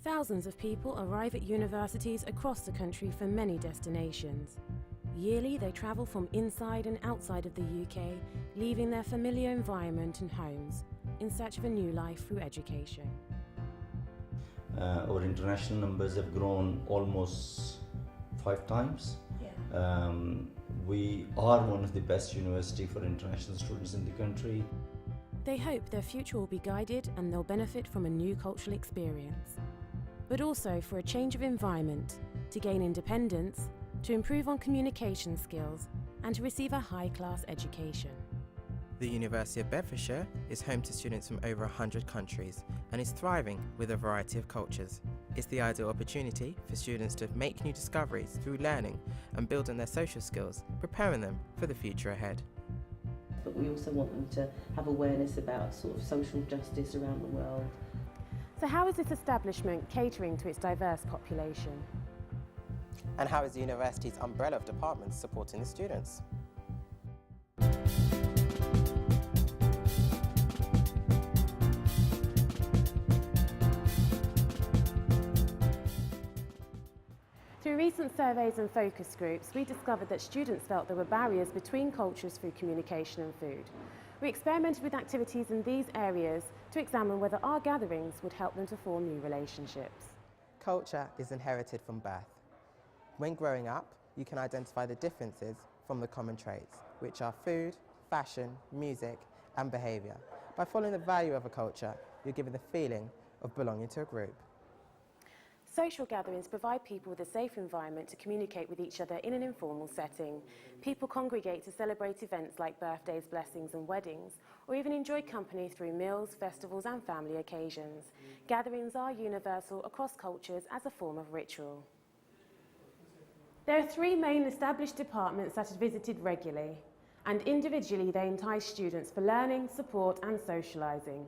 Thousands of people arrive at universities across the country from many destinations. Yearly, they travel from inside and outside of the UK, leaving their familiar environment and homes in search of a new life through education. Our international numbers have grown almost 5 times. We are one of the best universities for international students in the country. They hope their future will be guided and they'll benefit from a new cultural experience, but also for a change of environment, to gain independence, to improve on communication skills, and to receive a high-class education. The University of Bedfordshire is home to students from over 100 countries and is thriving with a variety of cultures. It's the ideal opportunity for students to make new discoveries through learning and building their social skills, preparing them for the future ahead. But we also want them to have awareness about sort of social justice around the world. So how is this establishment catering to its diverse population? And how is the university's umbrella of departments supporting the students? Through recent surveys and focus groups, we discovered that students felt there were barriers between cultures through communication and food. We experimented with activities in these areas to examine whether our gatherings would help them to form new relationships. Culture is inherited from birth. When growing up, you can identify the differences from the common traits, which are food, fashion, music, and behaviour. By following the value of a culture, you're given the feeling of belonging to a group. Social gatherings provide people with a safe environment to communicate with each other in an informal setting. People congregate to celebrate events like birthdays, blessings and weddings, or even enjoy company through meals, festivals and family occasions. Gatherings are universal across cultures as a form of ritual. There are 3 main established departments that are visited regularly, and individually they entice students for learning, support and socialising.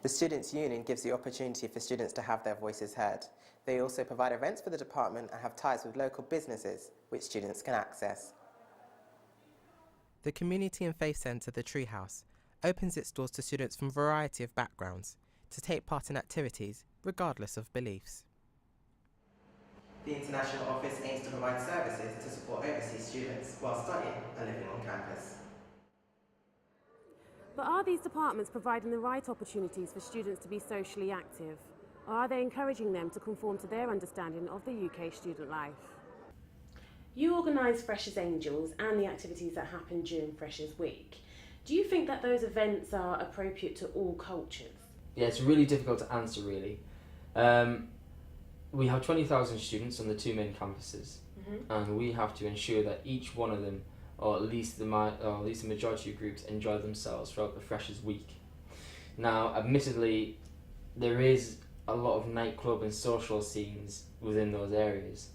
The Students' Union gives the opportunity for students to have their voices heard. They also provide events for the department and have ties with local businesses, which students can access. The Community and Faith Centre, The Treehouse, opens its doors to students from a variety of backgrounds to take part in activities regardless of beliefs. The International Office aims to provide services to support overseas students while studying and living on campus. But are these departments providing the right opportunities for students to be socially active? Or are they encouraging them to conform to their understanding of the UK student life? You organise Freshers Angels and the activities that happen during Freshers Week. Do you think that those events are appropriate to all cultures? Yeah, it's really difficult to answer, really. We have 20,000 students on the 2 main campuses, and we have to ensure that each one of them, or at least the majority of groups, enjoy themselves throughout the Freshers Week. Now, admittedly, there is a lot of nightclub and social scenes within those areas.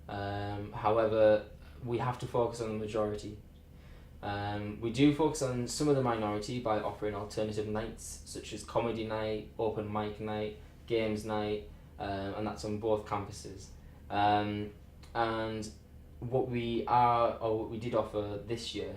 However, we have to focus on the majority. We do focus on some of the minority by offering alternative nights, such as comedy night, open mic night, games night, and that's on both campuses. And what we did offer this year,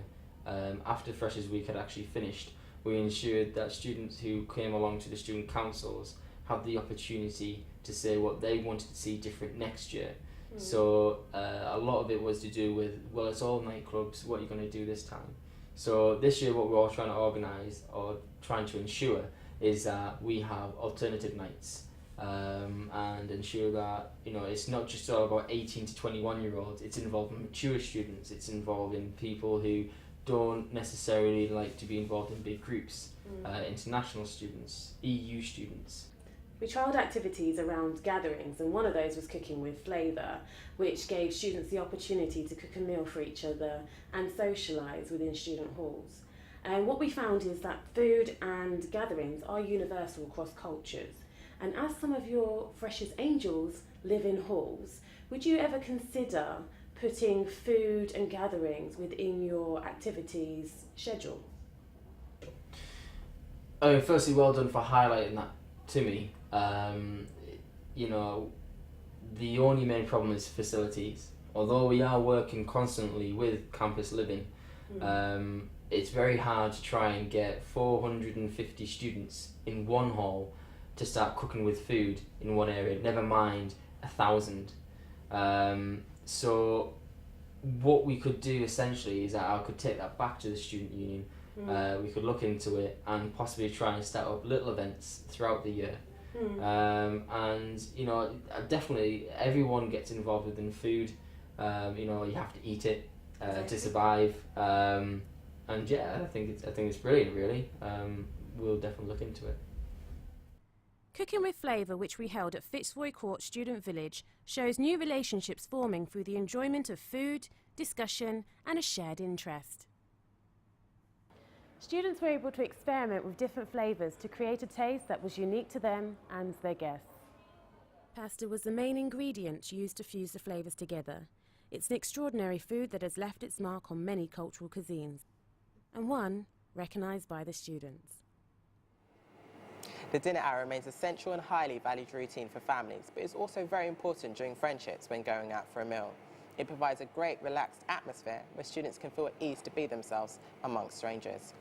after Freshers Week had actually finished, we ensured that students who came along to the student councils had the opportunity to say what they wanted to see different next year. So a lot of it was to do with, well, it's all nightclubs, what are you going to do this time? So this year what we're all trying to organise or trying to ensure is that we have alternative nights, and ensure that, you know, it's not just all about 18 to 21 year olds, it's involving mature students, it's involving people who don't necessarily like to be involved in big groups, international students, EU students. We trialled activities around gatherings, and one of those was cooking with flavour, which gave students the opportunity to cook a meal for each other and socialise within student halls. And what we found is that food and gatherings are universal across cultures. And as some of your Freshers Angels live in halls, would you ever consider putting food and gatherings within your activities schedule? Firstly, well done for highlighting that to me. You know, the only main problem is facilities. Although we are working constantly with campus living, it's very hard to try and get 450 students in one hall to start cooking with food in one area, never mind 1,000. So what we could do essentially is that I could take that back to the student union. We could look into it and possibly try and set up little events throughout the year. And you know, definitely everyone gets involved within food. You know, you have to eat it to survive. And yeah, I think it's brilliant, really. We'll definitely look into it. Cooking with Flavour, which we held at Fitzroy Court Student Village, shows new relationships forming through the enjoyment of food, discussion and a shared interest. Students were able to experiment with different flavours to create a taste that was unique to them and their guests. Pasta was the main ingredient used to fuse the flavours together. It's an extraordinary food that has left its mark on many cultural cuisines, and one recognised by the students. The dinner hour remains a central and highly valued routine for families, but is also very important during friendships when going out for a meal. It provides a great relaxed atmosphere where students can feel at ease to be themselves amongst strangers.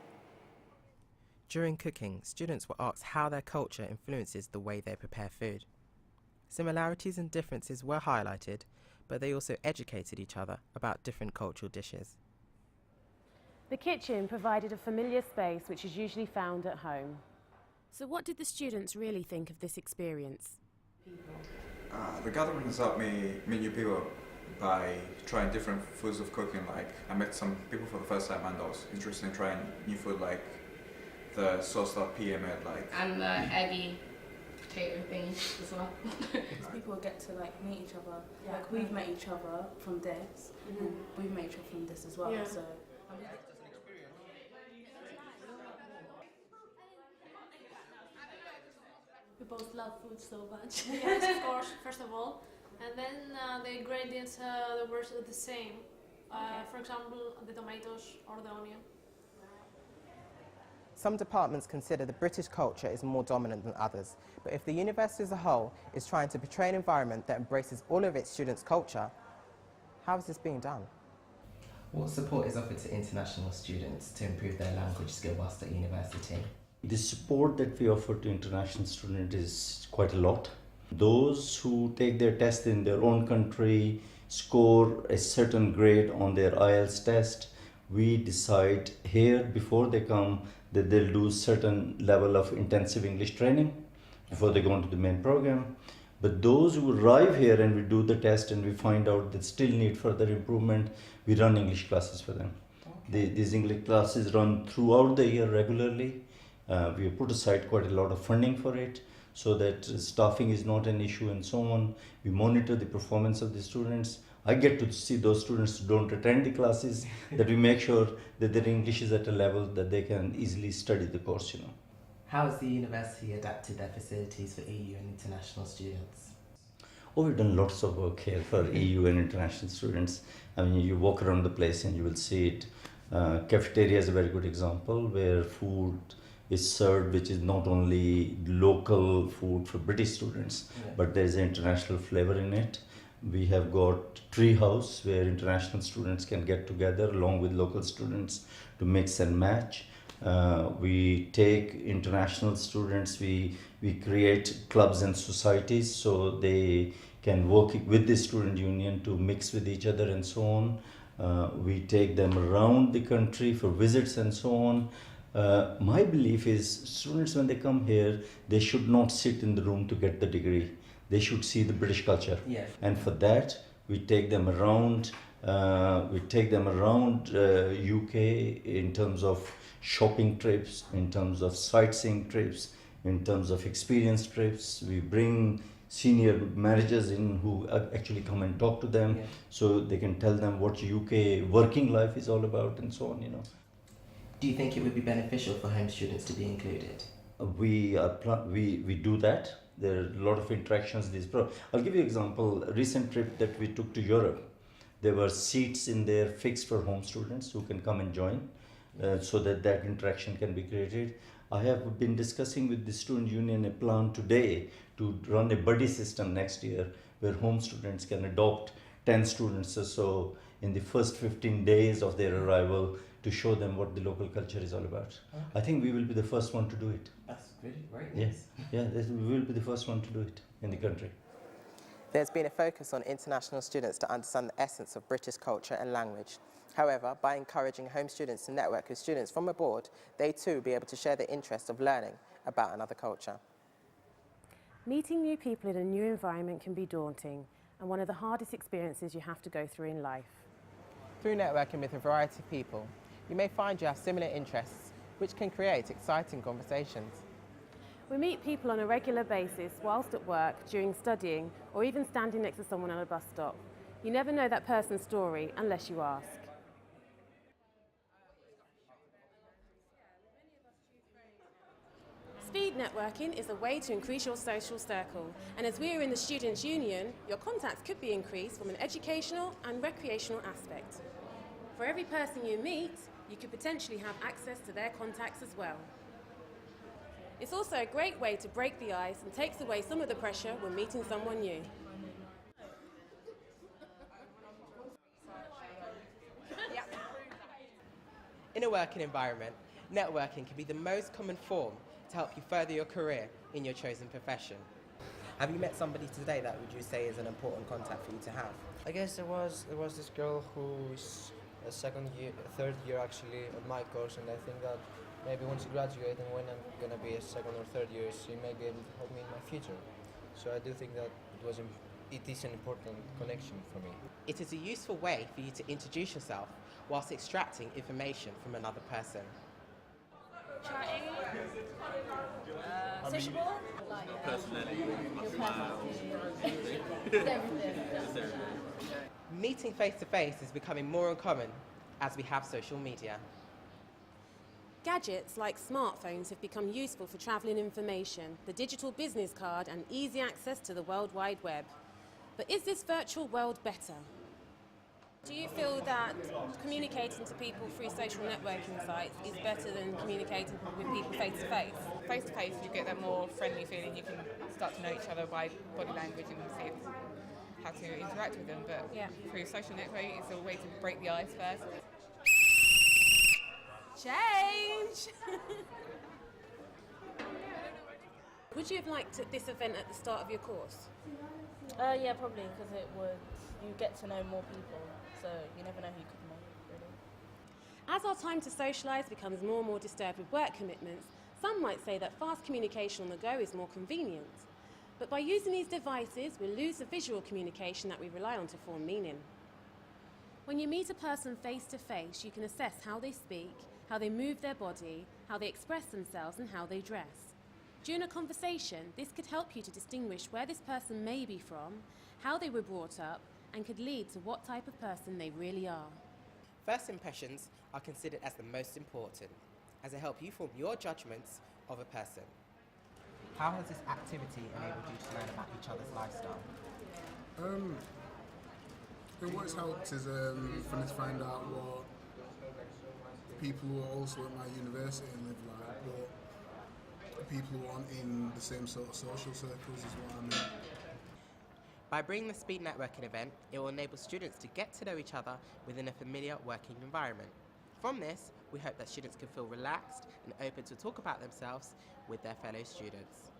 During cooking, students were asked how their culture influences the way they prepare food. Similarities and differences were highlighted, but they also educated each other about different cultural dishes. The kitchen provided a familiar space which is usually found at home. So what did the students really think of this experience? The gathering has helped me meet new people by trying different foods of cooking. Like, I met some people for the first time and I was interested in trying new food like the sauce that Pia made, like. And the eggy potato thing as well. People get to like meet each other. Yeah. Like we've met each other from this, and we've met each other from this as well. Yeah. So. We both love food so much. Yes, of course, first of all. And then the ingredients were the same. For example, the tomatoes or the onion. Some departments consider the British culture is more dominant than others, but if the university as a whole is trying to portray an environment that embraces all of its students' culture, how is this being done? What support is offered to international students to improve their language skill whilst at university? The support that we offer to international students is quite a lot. Those who take their test in their own country, score a certain grade on their IELTS test, we decide here before they come that they'll do certain level of intensive English training before they go into the main program. But those who arrive here and we do the test and we find out that still need further improvement, we run English classes for them. Okay. These English classes run throughout the year regularly. We have put aside quite a lot of funding for it so that staffing is not an issue and so on. We monitor the performance of the students. I get to see those students who don't attend the classes, that we make sure that their English is at a level that they can easily study the course, you know. How has the university adapted their facilities for EU and international students? Oh, we've done lots of work here for EU and international students. I mean, you walk around the place and you will see it. Cafeteria is a very good example where food is served, which is not only local food for British students, but there's an international flavor in it. We have got tree house where international students can get together along with local students to mix and match. We take international students, we create clubs and societies so they can work with the student union to mix with each other and so on. We take them around the country for visits and so on. My belief is students, when they come here, they should not sit in the room to get the degree. They should see the British culture. Yes. And for that, we take them around. UK in terms of shopping trips, in terms of sightseeing trips, in terms of experience trips. We bring senior managers in who actually come and talk to them, so they can tell them what UK working life is all about and so on, you know. Do you think it would be beneficial for home students to be included? We do that. There are a lot of interactions. I'll give you an example. A recent trip that we took to Europe, there were seats in there fixed for home students who can come and join, so that interaction can be created. I have been discussing with the student union a plan today to run a buddy system next year where home students can adopt 10 students or so in the first 15 days of their arrival to show them what the local culture is all about. Okay. I think we will be the first one to do it. That's really great. Yes, we will be the first one to do it in the country. There's been a focus on international students to understand the essence of British culture and language. However, by encouraging home students to network with students from abroad, they too will be able to share the interest of learning about another culture. Meeting new people in a new environment can be daunting and one of the hardest experiences you have to go through in life. Through networking with a variety of people, you may find you have similar interests, which can create exciting conversations. We meet people on a regular basis whilst at work, during studying, or even standing next to someone on a bus stop. You never know that person's story unless you ask. Speed networking is a way to increase your social circle, and as we are in the Students' Union, your contacts could be increased from an educational and recreational aspect. For every person you meet, you could potentially have access to their contacts as well. It's also a great way to break the ice and takes away some of the pressure when meeting someone new. In a working environment, networking can be the most common form to help you further your career in your chosen profession. Have you met somebody today that would you say is an important contact for you to have? I guess there was this girl who's a third year actually at my course, and I think that maybe once I graduate and when I'm gonna be a second or third year, she may be able to help me in my future. So I do think that it is an important connection for me. It is a useful way for you to introduce yourself whilst extracting information from another person. Chatting, sociable, personality, my smile, everything. Meeting face to face is becoming more uncommon as we have social media. Gadgets like smartphones have become useful for travelling information, the digital business card and easy access to the World Wide Web. But is this virtual world better? Do you feel that communicating to people through social networking sites is better than communicating with people face to face? Face to face, you get that more friendly feeling. You can start to know each other by body language and see how to interact with them. But through social networking, it's a way to break the ice first. Change! Would you have liked this event at the start of your course? Yeah, probably, because you get to know more people, so you never know who you could know, really. As our time to socialise becomes more and more disturbed with work commitments, some might say that fast communication on the go is more convenient. But by using these devices, we'll lose the visual communication that we rely on to form meaning. When you meet a person face to face, you can assess how they speak, how they move their body, how they express themselves, and how they dress. During a conversation, this could help you to distinguish where this person may be from, how they were brought up, and could lead to what type of person they really are. First impressions are considered as the most important, as they help you form your judgments of a person. How has this activity enabled you to learn about each other's lifestyle? What's helped is for me to find out what people who are also at my university live like, what people who aren't in the same sort of social circles as what I'm in. By bringing the speed networking event, it will enable students to get to know each other within a familiar working environment. From this, we hope that students can feel relaxed and open to talk about themselves with their fellow students.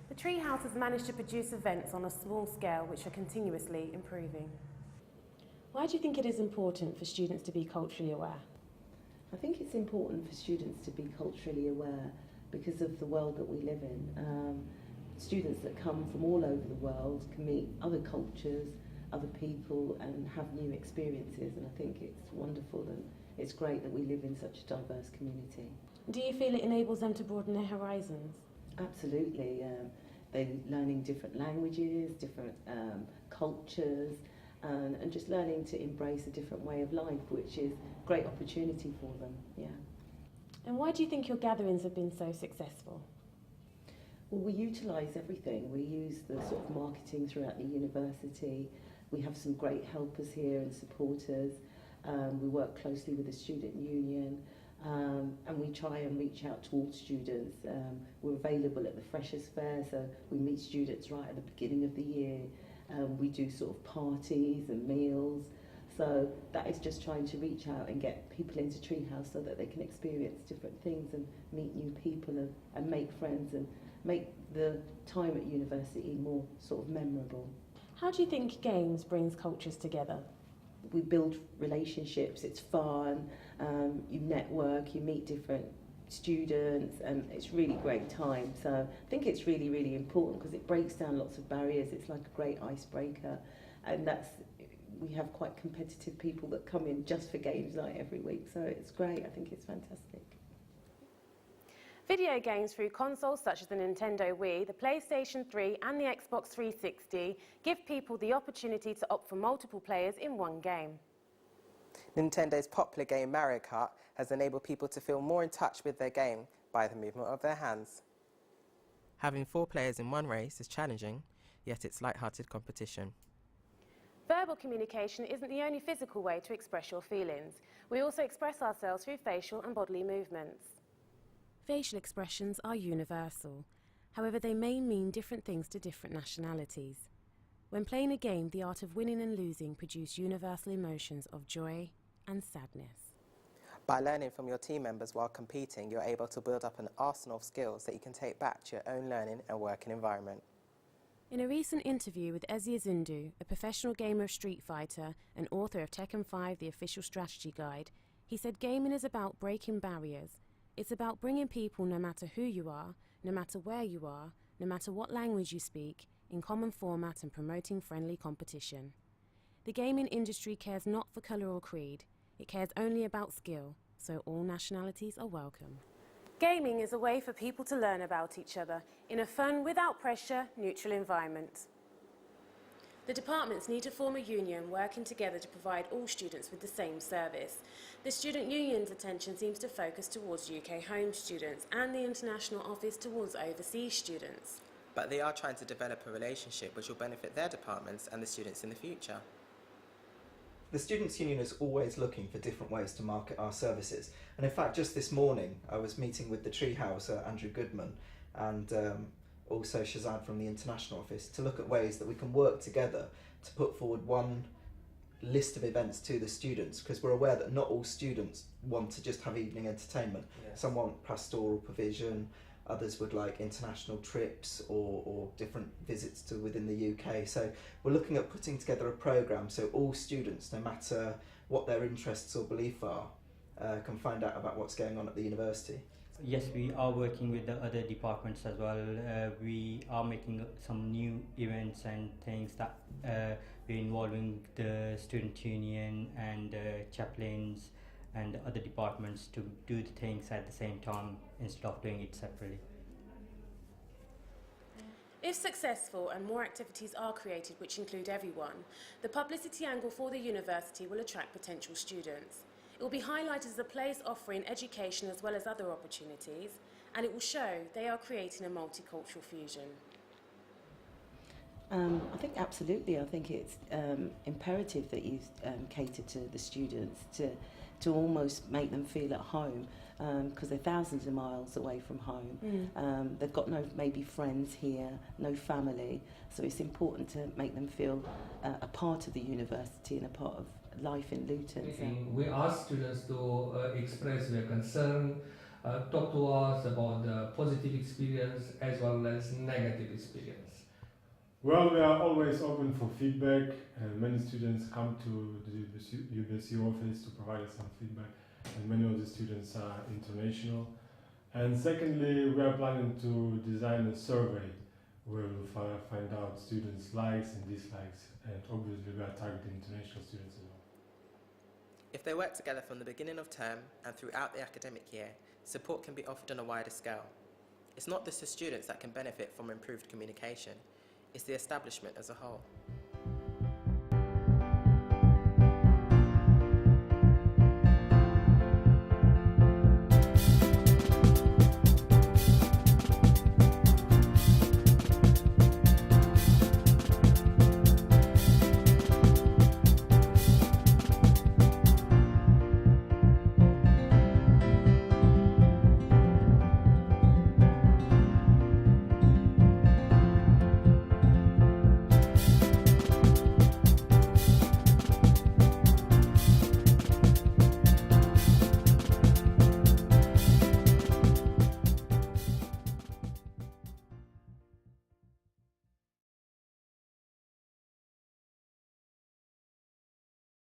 The Treehouse has managed to produce events on a small scale which are continuously improving. Why do you think it is important for students to be culturally aware? I think it's important for students to be culturally aware because of the world that we live in. Students that come from all over the world can meet other cultures, other people and have new experiences, and I think it's wonderful and it's great that we live in such a diverse community. Do you feel it enables them to broaden their horizons? Absolutely. They're learning different languages, different cultures, and just learning to embrace a different way of life, which is a great opportunity for them, yeah. And why do you think your gatherings have been so successful? Well, we utilise everything. We use the sort of marketing throughout the university. We have some great helpers here and supporters. We work closely with the student union, and we try and reach out to all students. We're available at the Freshers' Fair, so we meet students right at the beginning of the year. We do sort of parties and meals. So that is just trying to reach out and get people into Treehouse so that they can experience different things and meet new people and make friends and make the time at university more sort of memorable. How do you think games brings cultures together? We build relationships, it's fun, you network, you meet different students, and it's really great time. So I think it's really, really important because it breaks down lots of barriers. It's like a great icebreaker, and we have quite competitive people that come in just for games night every week, so it's great. I think it's fantastic. Video games through consoles such as the Nintendo Wii, the PlayStation 3 and the Xbox 360 give people the opportunity to opt for multiple players in one game. Nintendo's popular game Mario Kart has enabled people to feel more in touch with their game by the movement of their hands. Having 4 players in one race is challenging, yet it's light-hearted competition. Verbal communication isn't the only physical way to express your feelings. We also express ourselves through facial and bodily movements. Facial expressions are universal. However, they may mean different things to different nationalities. When playing a game, the art of winning and losing produce universal emotions of joy and sadness. By learning from your team members while competing, you're able to build up an arsenal of skills that you can take back to your own learning and working environment. In a recent interview with Ezia Zundu, a professional gamer of Street Fighter and author of Tekken 5, the official strategy guide, he said gaming is about breaking barriers. It's about bringing people, no matter who you are, no matter where you are, no matter what language you speak, in common format and promoting friendly competition. The gaming industry cares not for colour or creed. It cares only about skill, so all nationalities are welcome. Gaming is a way for people to learn about each other in a fun, without pressure, neutral environment. The departments need to form a union working together to provide all students with the same service. The student union's attention seems to focus towards UK home students and the international office towards overseas students. But they are trying to develop a relationship which will benefit their departments and the students in the future. The Students' Union is always looking for different ways to market our services. And in fact, just this morning, I was meeting with the Treehouse, Andrew Goodman, and also Shazad from the International Office to look at ways that we can work together to put forward one list of events to the students, because we're aware that not all students want to just have evening entertainment. Yes. Some want pastoral provision, others would like international trips or different visits to within the UK. So we're looking at putting together a programme so all students, no matter what their interests or belief are, can find out about what's going on at the university. Yes, we are working with the other departments as well. We are making some new events and things that we're involving the student union and chaplains and other departments to do the things at the same time instead of doing it separately. If successful and more activities are created which include everyone, the publicity angle for the university will attract potential students. It will be highlighted as a place offering education as well as other opportunities, and it will show they are creating a multicultural fusion. I think absolutely. I think it's imperative that you cater to the students to almost make them feel at home, because they're thousands of miles away from home. They've got no maybe friends here, no family, so it's important to make them feel a part of the university and a part of life in Luton. So. We ask students to express their concern, talk to us about the positive experience as well as negative experience. Well, we are always open for feedback. Many students come to the university office to provide us some feedback, and many of the students are international. And secondly, we are planning to design a survey where we'll find out students' likes and dislikes, and obviously we are targeting international students as well. If they work together from the beginning of term and throughout the academic year, support can be offered on a wider scale. It's not just the students that can benefit from improved communication, it's the establishment as a whole.